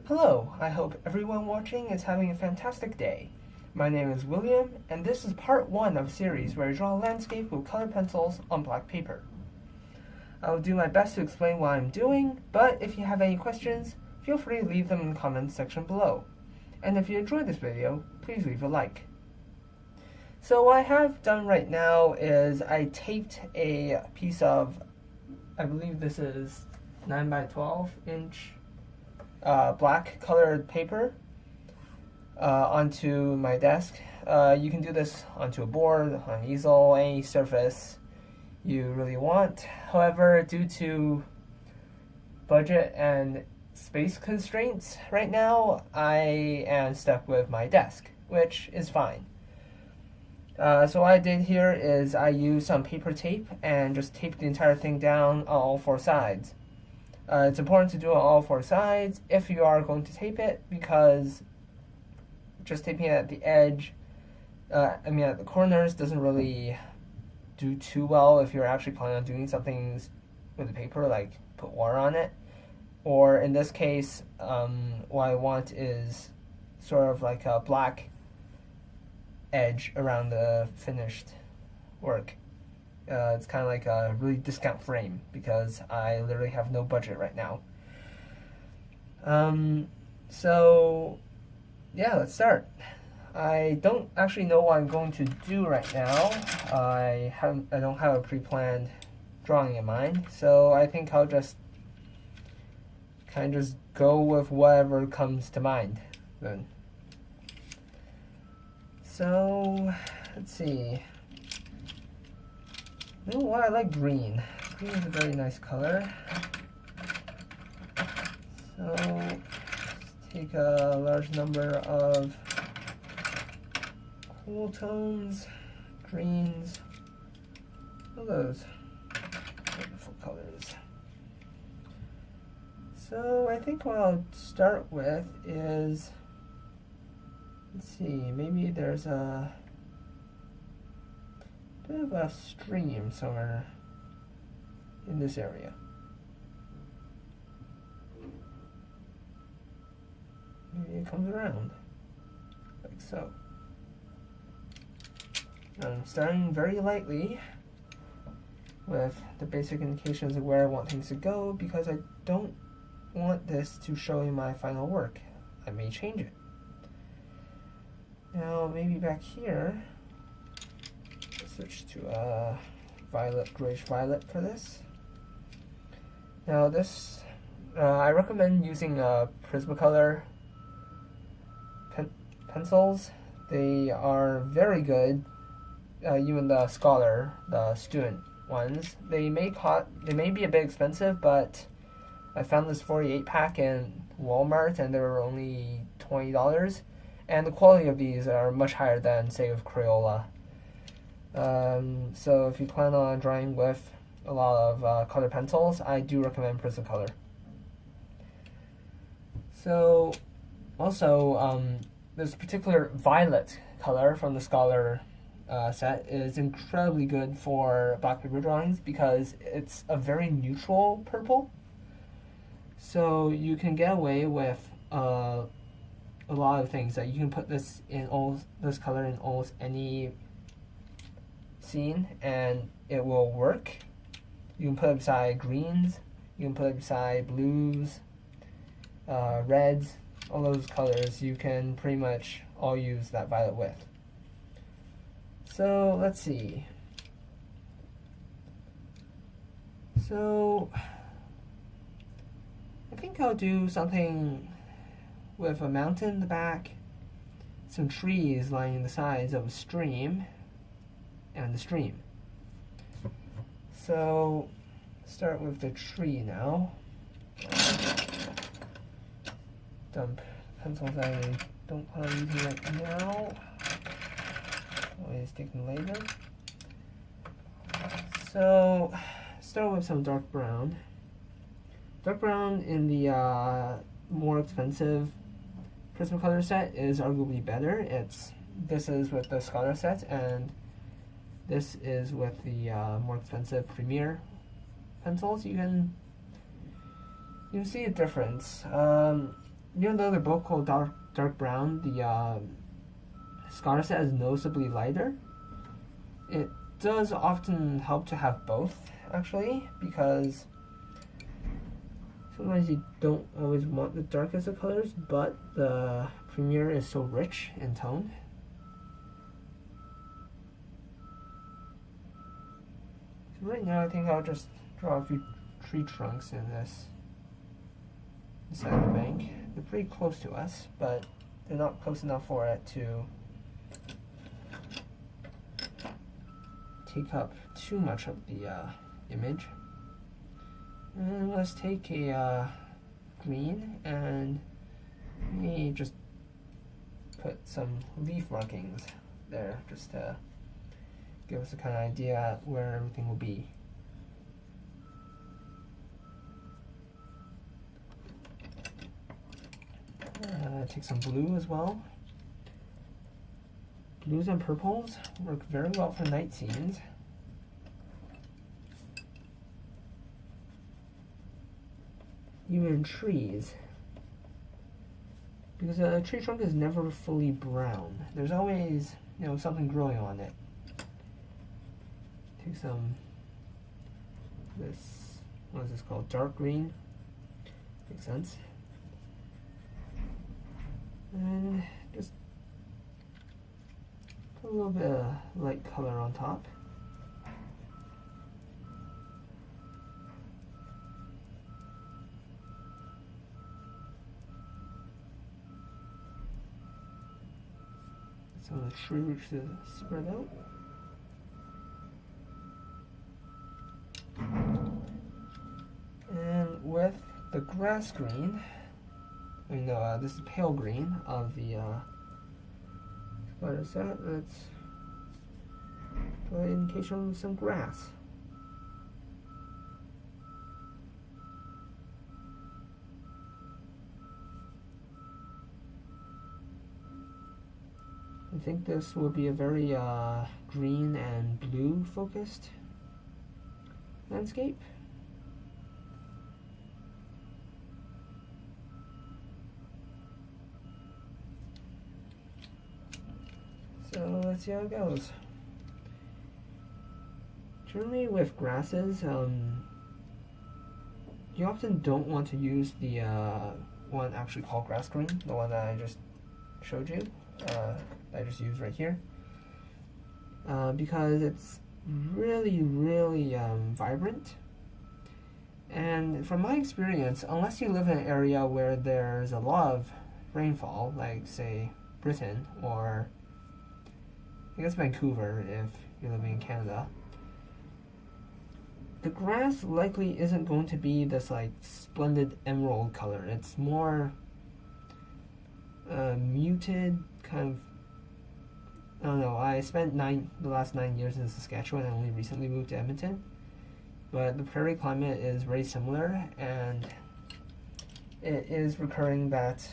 Hello, I hope everyone watching is having a fantastic day. My name is William, and this is part 1 of a series where I draw a landscape with colored pencils on black paper. I will do my best to explain what I'm doing, but if you have any questions, feel free to leave them in the comments section below. And if you enjoyed this video, please leave a like. So what I have done right now is I taped a piece of, I believe this is 9 by 12 inch black colored paper onto my desk. You can do this onto a board, on an easel, any surface you really want. However, due to budget and space constraints right now, I am stuck with my desk, which is fine. So what I did here is I used some paper tape and just taped the entire thing down on all 4 sides. It's important to do it on all 4 sides if you are going to tape it, because just taping it at the edge, at the corners, doesn't really do too well if you're actually planning on doing something with the paper, like put water on it. Or in this case, what I want is sort of like a black edge around the finished work. It's kind of like a really discount frame because I literally have no budget right now. So yeah, let's start. I don't actually know what I'm going to do right now. I don't have a pre-planned drawing in mind, so I think I'll just kind of just go with whatever comes to mind then. So let's see. You know what? I like green. Green is a very nice color. So let's take a large number of cool tones, greens, all those wonderful colors. So I think what I'll start with is, let's see, maybe there's a bit of a stream somewhere in this area. Maybe it comes around, like so. I'm starting very lightly with the basic indications of where I want things to go, because I don't want this to show in my final work. I may change it. Now maybe back here, switch to a violet, grayish violet for this. Now this, I recommend using Prismacolor pencils. They are very good. Even the Scholar, the student ones, they may be a bit expensive, but I found this 48 pack in Walmart and they were only $20, and the quality of these are much higher than, say, with Crayola. So if you plan on drawing with a lot of color pencils, I do recommend Prismacolor. So also, this particular violet color from the Scholar set is incredibly good for black paper drawings because it's a very neutral purple. So you can get away with a lot of things. That you can put this color in almost any scene and it will work. You can put it beside greens, you can put it beside blues, reds, all those colors you can pretty much all use that violet with. So let's see. So I think I'll do something with a mountain in the back, some trees lining the sides of a stream, and the stream. So start with the tree now. Dump pencils I don't plan on using right now. Always taking later. So start with some dark brown. Dark brown in the more expensive Prismacolor set is arguably better. This is with the Scholar set, and this is with the more expensive Premier pencils. You can see a difference. Even though they're both called dark brown, the Scholar set is noticeably lighter. It does often help to have both, actually, because sometimes you don't always want the darkest of colors, but the Premiere is so rich in tone. So right now I think I'll just draw a few tree trunks in this side of the bank. They're pretty close to us, but they're not close enough for it to take up too much of the image. And let's take a green and maybe just put some leaf markings there just to give us a kind of idea where everything will be. Take some blue as well. Blues and purples work very well for night scenes. Even trees. Because a tree trunk is never fully brown. There's always, something growing on it. Take some, what is this called? Dark green. Makes sense. And just put a little bit of light color on top. Some of the tree roots to spread out. And with the grass green, this is pale green of the spider set. Let's draw an indication of some grass. I think this will be a very green and blue focused landscape. So let's see how it goes. Generally with grasses, you often don't want to use the one actually called grass green, the one that I just showed you, that I just used right here, because it's really, really vibrant. And from my experience, unless you live in an area where there's a lot of rainfall, like say Britain or I guess Vancouver if you're living in Canada, the grass likely isn't going to be this like splendid emerald color. It's more muted, kind of, I don't know. I spent the last 9 years in Saskatchewan and only recently moved to Edmonton, but the prairie climate is very similar, and it is recurring that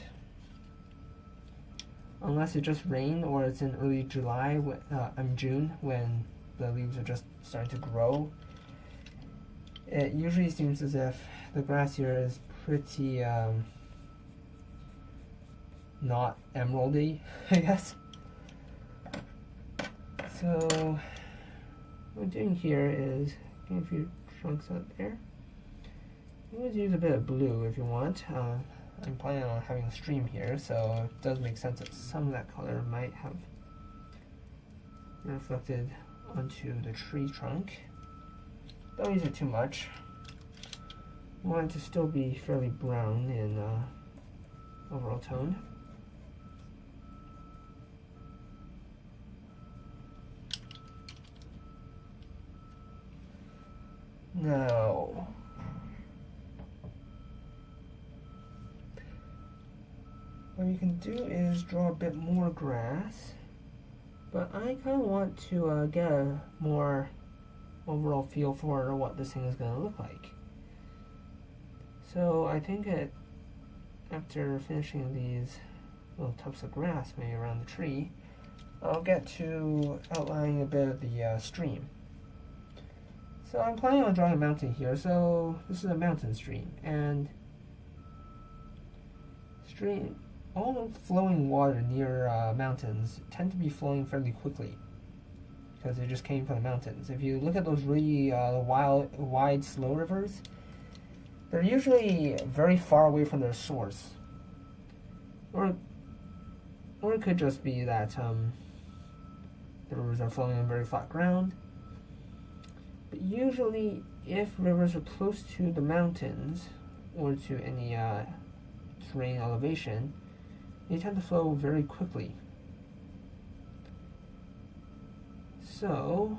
unless it just rained or it's in early June when the leaves are just starting to grow, it usually seems as if the grass here is pretty not emeraldy, I guess. So what I'm doing here is getting a few trunks out there. You can use a bit of blue if you want. I'm planning on having a stream here, so it does make sense that some of that color might have reflected onto the tree trunk. Don't use it too much. I want it to still be fairly brown in overall tone. Now, what you can do is draw a bit more grass, but I kind of want to get a more overall feel for what this thing is going to look like. So I think after finishing these little tufts of grass maybe around the tree, I'll get to outlining a bit of the stream. So I'm planning on drawing a mountain here, so this is a mountain stream, and stream, all the flowing water near mountains tend to be flowing fairly quickly because they just came from the mountains. If you look at those really wide, slow rivers, they're usually very far away from their source. Or it could just be that the rivers are flowing on very flat ground. But usually, if rivers are close to the mountains or to any terrain elevation, they tend to flow very quickly. So,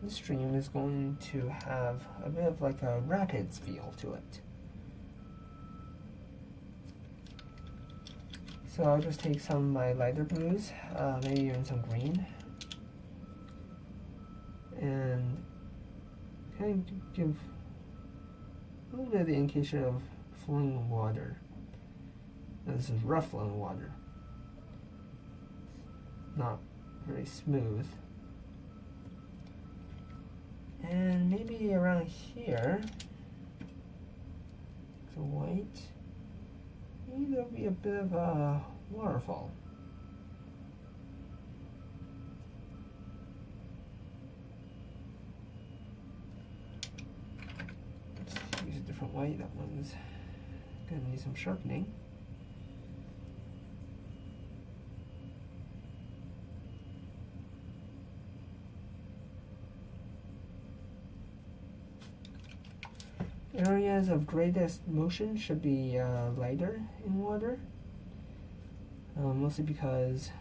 this stream is going to have a bit of like a rapids feel to it. So I'll just take some of my lighter blues, maybe even some green, and kind of give a little bit of the indication of flowing water. Now this is rough flowing water, not very smooth. And maybe around here, the white, maybe there'll be a bit of a waterfall. Let's use a different white. That one's gonna need some sharpening. Areas of greatest motion should be lighter in water, mostly because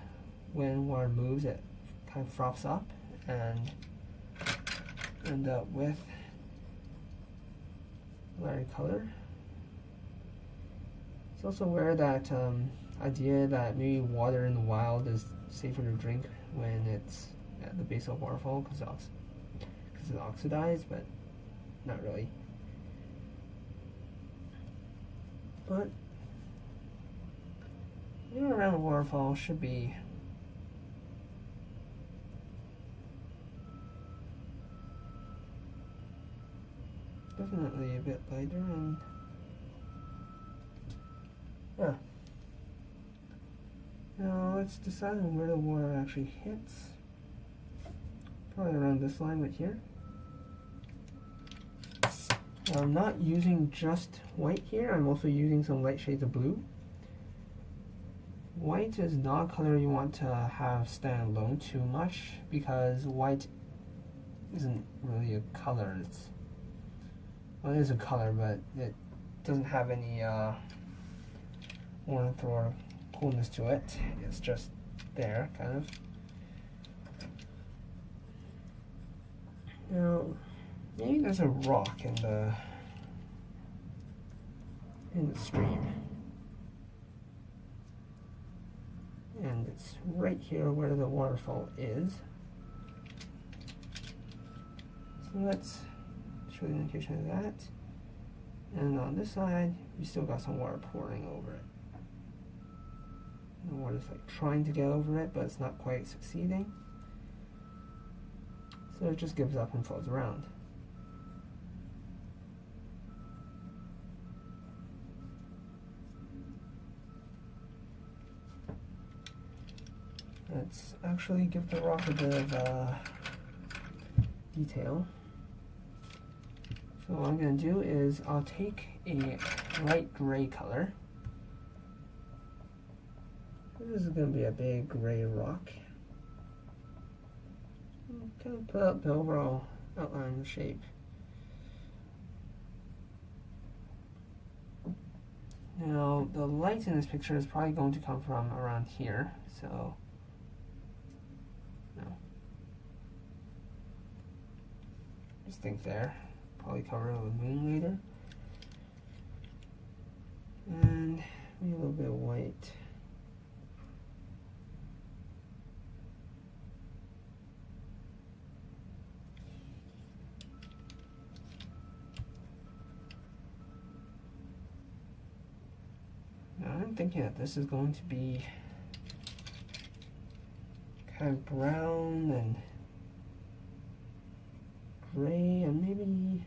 when water moves it kind of froths up and end up with lighter color. It's also aware that idea that maybe water in the wild is safer to drink when it's at the base of a waterfall because it's oxidized, but not really. But around the waterfall should be definitely a bit lighter and now let's decide on where the water actually hits. Probably around this line right here. I'm not using just white here, I'm also using some light shades of blue. White is not a color you want to have stand alone too much because white isn't really a color. Well, it is a color, but it doesn't have any warmth or coolness to it. It's just there, kind of. Now, maybe there's a rock in the stream, and it's right here where the waterfall is. So let's show the indication of that. And on this side, we still got some water pouring over it. The water's like trying to get over it, but it's not quite succeeding. So it just gives up and flows around. Let's actually give the rock a bit of detail. So what I'm going to do is I'll take a light gray color. This is going to be a big gray rock. Kind of put out the overall outline and shape. Now, the light in this picture is probably going to come from around here, so no. Just think there. Probably cover it with moon later. And maybe a little bit of white. I'm thinking that this is going to be kind of brown and gray, and maybe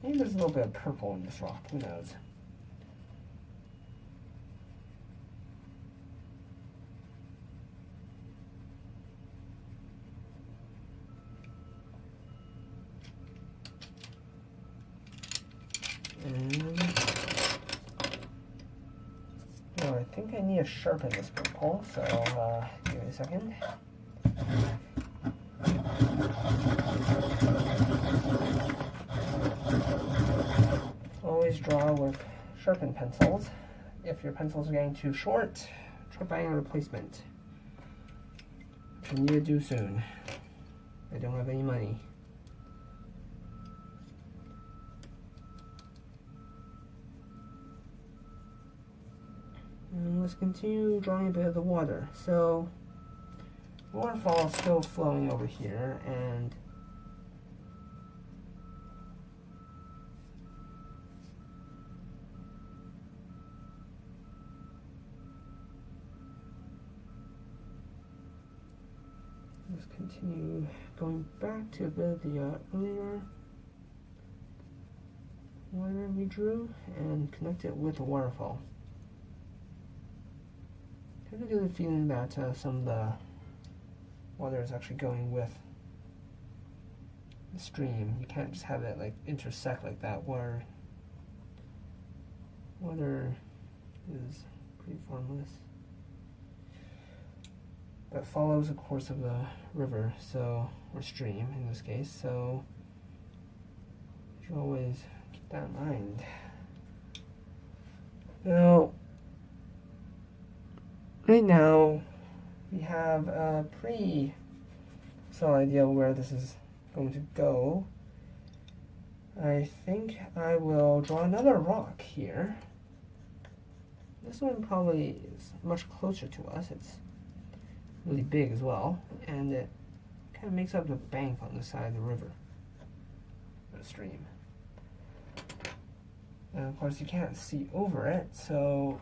there's a little bit of purple in this rock. Who knows? think I need to sharpen this purple, so give me a second. Always draw with sharpened pencils. If your pencils are getting too short, try buying a replacement. Which you need to do soon. I don't have any money. And let's continue drawing a bit of the water. So, the waterfall is still flowing over here, and let's continue going back to a bit of the earlier water we drew and connect it with the waterfall. I have the feeling that some of the water is actually going with the stream. You can't just have it like intersect like that, where water is pretty formless. But follows the course of the river, so, or stream in this case, so you should always keep that in mind. Now, right now, we have a pretty solid idea where this is going to go. I think I will draw another rock here. This one probably is much closer to us. It's really big as well, and it kind of makes up the bank on the side of the river, or the stream. And of course you can't see over it, so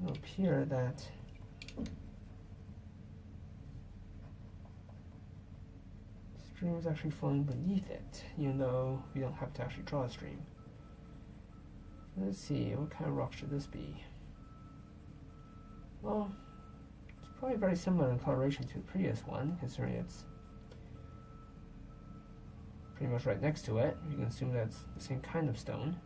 it'll appear that the stream is actually flowing beneath it, even though we don't have to actually draw a stream. Let's see, what kind of rock should this be? Well, it's probably very similar in coloration to the previous one, considering it's pretty much right next to it. You can assume that's the same kind of stone.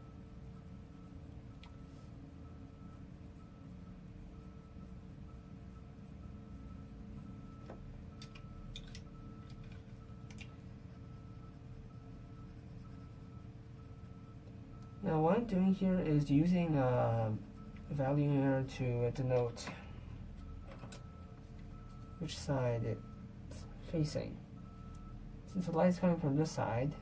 Now what I'm doing here is using a value unit to denote which side it's facing. Since the light is coming from this side,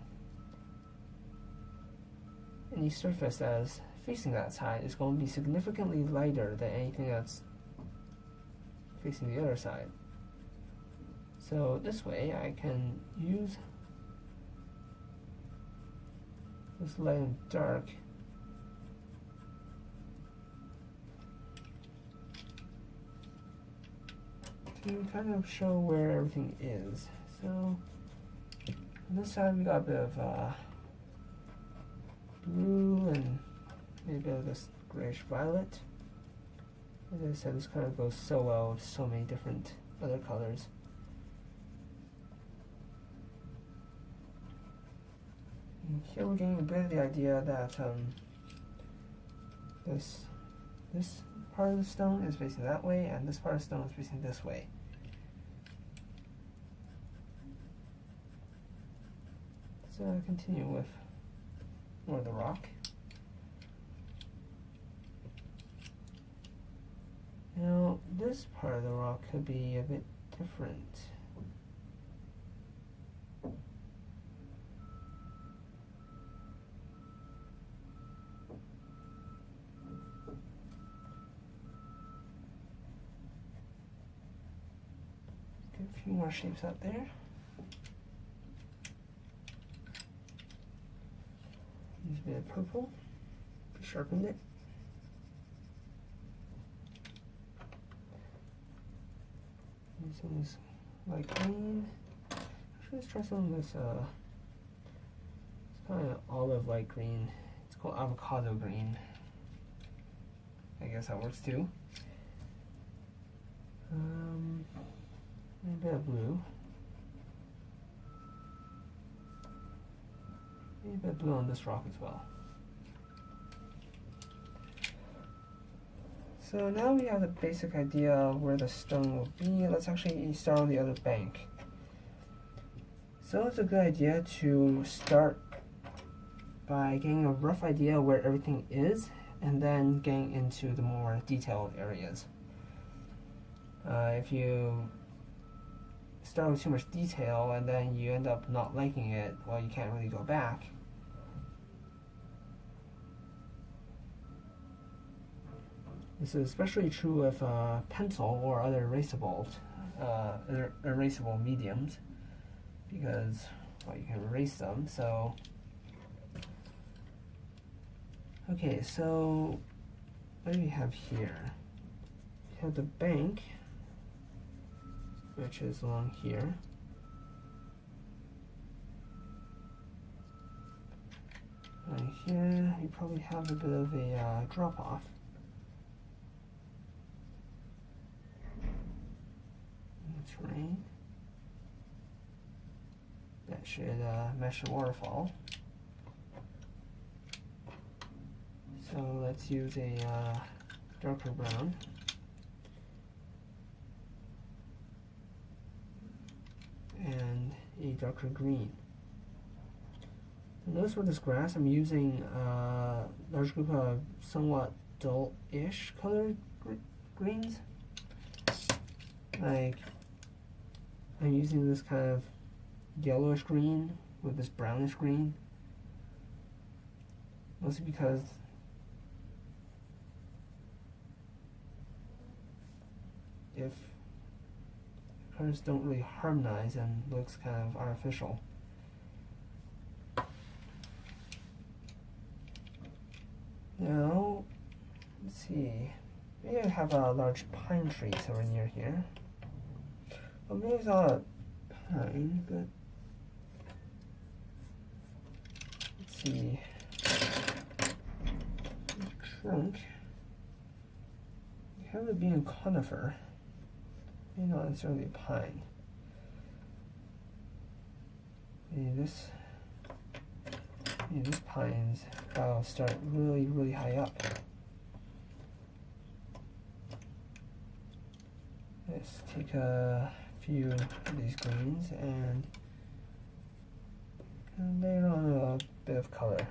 any surface that is facing that side is going to be significantly lighter than anything that's facing the other side. So this way I can use this light and dark to kind of show where everything is. So on this side we got a bit of blue and maybe a bit of this grayish violet. As I said, this kind of goes so well with so many different other colors. And here we're getting a bit of the idea that this part of the stone is facing that way, and this part of the stone is facing this way. Let's continue with more of the rock. Now, this part of the rock could be a bit different. Get a few more shapes out there. Use a bit of purple, sharpened it. Using this light green. Actually, let's try some of this. It's kind of olive light green. It's called avocado green. I guess that works too. A bit of blue. Maybe a bit of blue on this rock as well. So now we have the basic idea of where the stone will be. Let's actually start on the other bank. So it's a good idea to start by getting a rough idea of where everything is and then getting into the more detailed areas. If you start with too much detail and then you end up not liking it, well, you can't really go back. This is especially true with pencil or other erasable mediums, because, well, you can erase them. So, okay, so what do we have here? We have the bank, which is along here. Right here, you probably have a bit of a drop-off. That's right. That should mesh a waterfall. So let's use a darker brown. And a darker green. And notice with this grass, I'm using a large group of somewhat dull-ish colored greens. Like, I'm using this kind of yellowish green with this brownish green. Mostly because if colors don't really harmonize and looks kind of artificial. Now, let's see. Maybe I have a large pine tree somewhere near here. Well, maybe it's not a pine, but let's see. The trunk. We have it being a conifer. Maybe not necessarily a pine. Maybe this pine's boughs start really, really high up. Let's take a few of these greens and layer on a bit of color.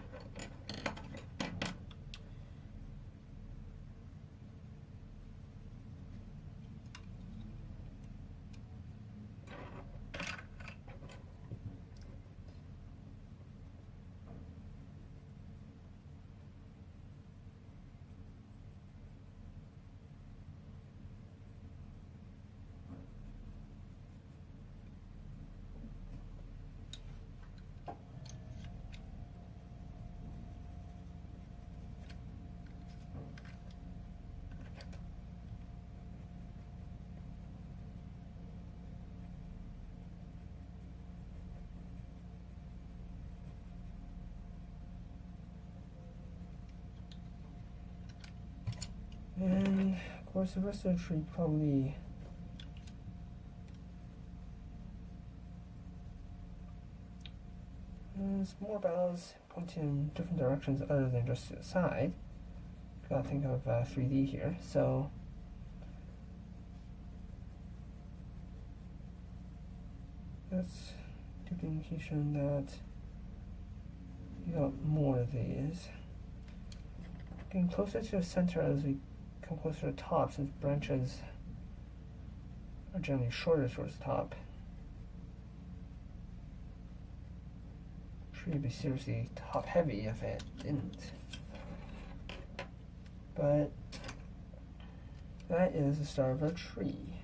And of course the rest of the tree probably has more boughs pointing in different directions other than just to the side. Gotta think of 3D here. So that's the indication that you got more of these. Getting closer to the center as we come closer to the top, since branches are generally shorter towards the top. Tree would be seriously top heavy if it didn't. But that is the start of our tree.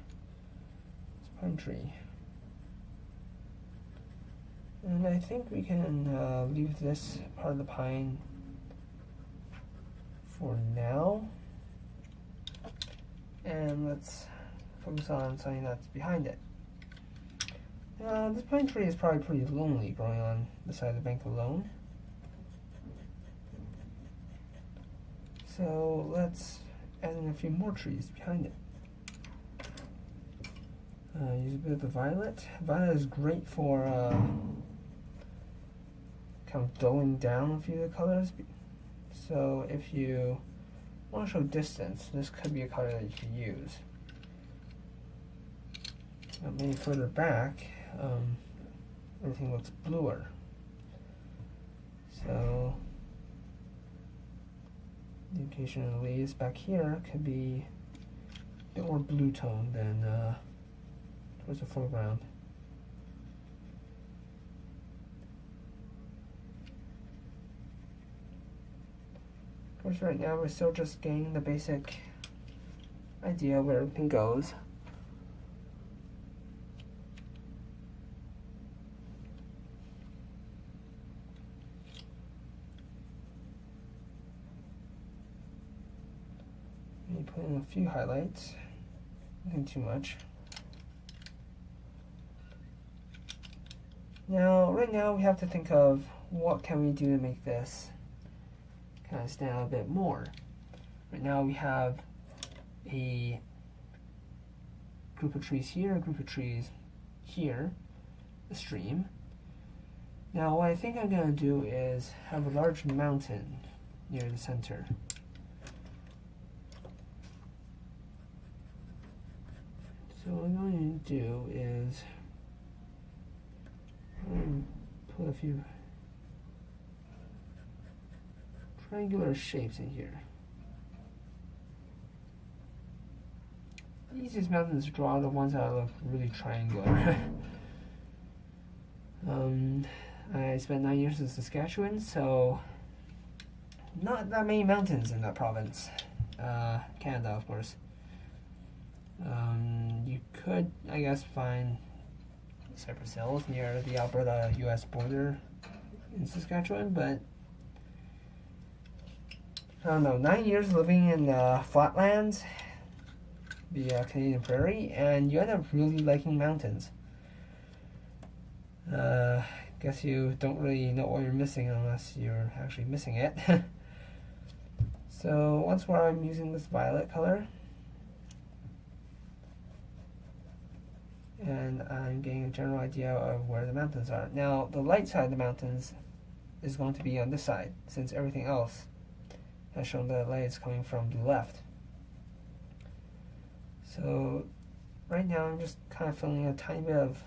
It's a pine tree. And I think we can leave this part of the pine for now. And let's focus on something that's behind it. This pine tree is probably pretty lonely growing on the side of the bank alone. So let's add in a few more trees behind it. Use a bit of the violet. Violet is great for kind of dulling down a few of the colors. So if you want to show distance, this could be a color that you could use. But maybe further back, everything looks bluer. So the indication of the leaves back here could be a bit more blue tone than towards the foreground. Of course, right now we're still just getting the basic idea where everything goes. Put in a few highlights, nothing too much. Now, right now we have to think of what can we do to make this kind of stand out a bit more. Right now we have a group of trees here, a group of trees here, a stream. Now what I think I'm going to do is have a large mountain near the center. So what I'm going to do is put a few triangular shapes in here. The easiest mountains to draw are the ones that look really triangular. I spent 9 years in Saskatchewan, so not that many mountains in that province. Canada, of course. You could, I guess, find Cypress Hills near the Alberta-US border in Saskatchewan, but I don't know, 9 years living in flatlands, the Canadian prairie, and you end up really liking mountains. Guess you don't really know what you're missing unless you're actually missing it. So once more I'm using this violet color, and I'm getting a general idea of where the mountains are. Now, the light side of the mountains is going to be on this side, since everything else has shown that light is coming from the left. So, right now I'm just kind of filling a tiny bit of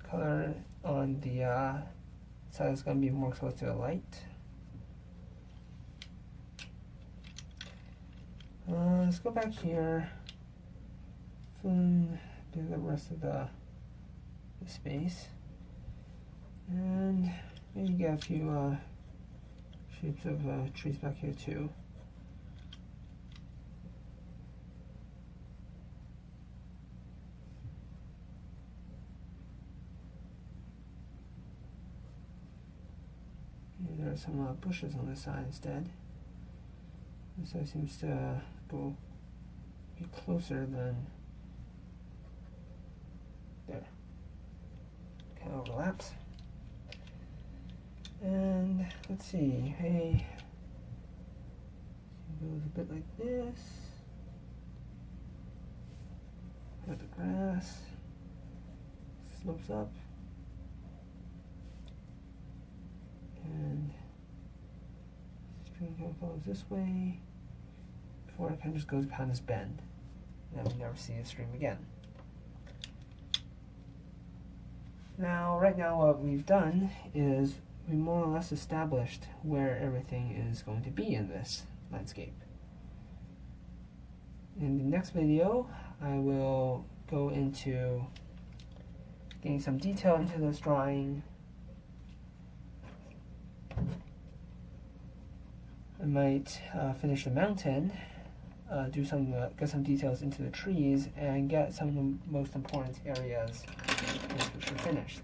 color on the side that's going to be more close to the light. Let's go back here. Fill in the rest of the space, and maybe get a few shapes of trees back here too. And there are some bushes on this side instead. This side seems to go be closer than there. Kind of overlaps. And let's see, hey, it goes a bit like this. Got the grass, slopes up, and the stream kind of follows this way before it kind of just goes behind this bend. And then we never see the stream again. Now, right now what we've done is we more or less established where everything is going to be in this landscape. In the next video, I will go into getting some detail into this drawing. I might finish the mountain, get some details into the trees, and get some of the most important areas which are finished.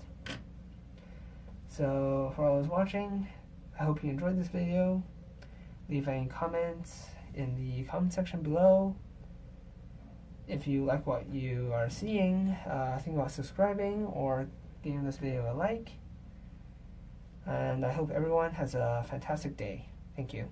So for all those watching, I hope you enjoyed this video. Leave any comments in the comment section below. If you like what you are seeing, think about subscribing or giving this video a like. And I hope everyone has a fantastic day. Thank you.